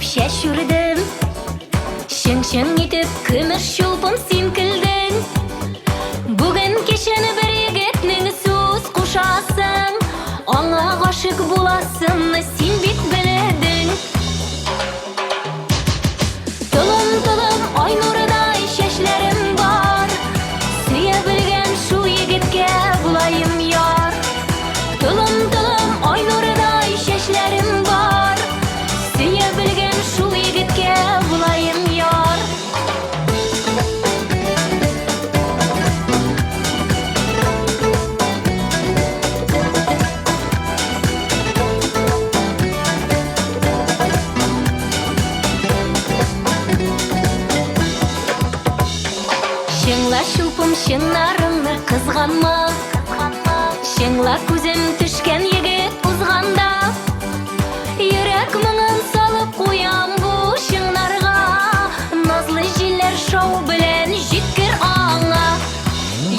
ko'p shashurdim. Shing-shing etib ko'mir shulpim sinkilding. Bugun kechani bir yigitning so'z qo'shasing, anga g'oshiq bo'lasimni sen bit bileding. Tulum oy nuriday shashlarim bor, suya bilgan shu yigitga bulayim yor. Tulum oy nuriday shashlarim bor, suya bilgan shu yigitga bulayim yor. Shingla shulpim shinlarimni qizg'anma, shingla ko'zim tushgan yigit uzg'anda, yurak mingin solib qo'yam bu shinglarga, nozli jillar shov bilan jitkir anga.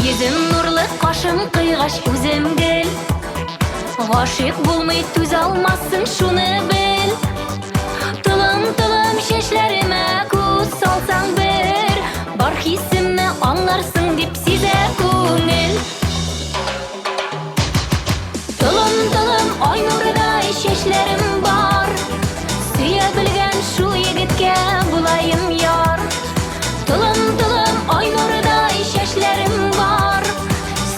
Yuzim nurli qoshim qiyg'ash o'zim gil, g'oshiq bo'lmay tuzalmassin shuni bil. Tulum shashlarima ko'z solsang bir, bor hisimni anlarsın deb sizar ko'ngil. Tulum oy nuriday shashlarim bor, suya bilgan shu yigitga bulayim yor. Tulum oy nuriday shashlarim bor,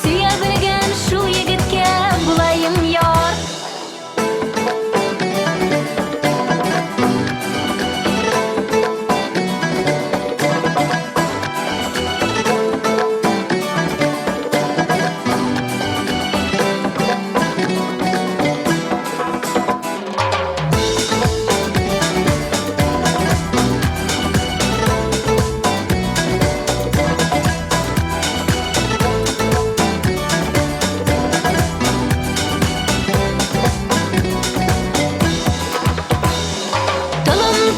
suya bilgan shu yigitga bulayim yor.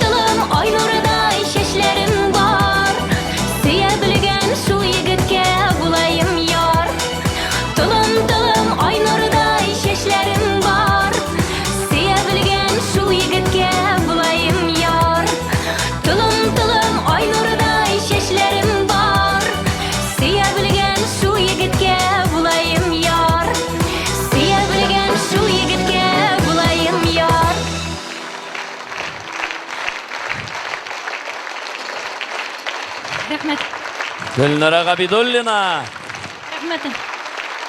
Tulum oy nuriday shashlarim bor, suya bilgan shu yigitga bulayim yor. Tulum oy nuriday shashlarim bor, suya bilgan shu yigitga bulayim yor. Tulum oy nuriday shashlarim bor, suya bilgan shu yigitga bulayim yor. Suya bilgan shu yigitga bulayim yor. Rahmat. Gulnora G'abidullina. Rahmat.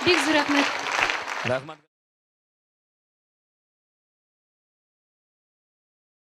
Bek zo'r rahmat. Rahmat.